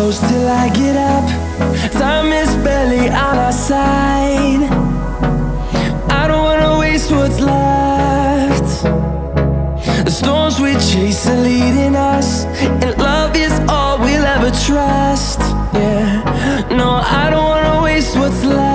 close till I get up. Time is barely on our side. I don't wanna waste what's left. The storms we chase are leading us, and love is all we'll ever trust. Yeah, no, I don't wanna waste what's left.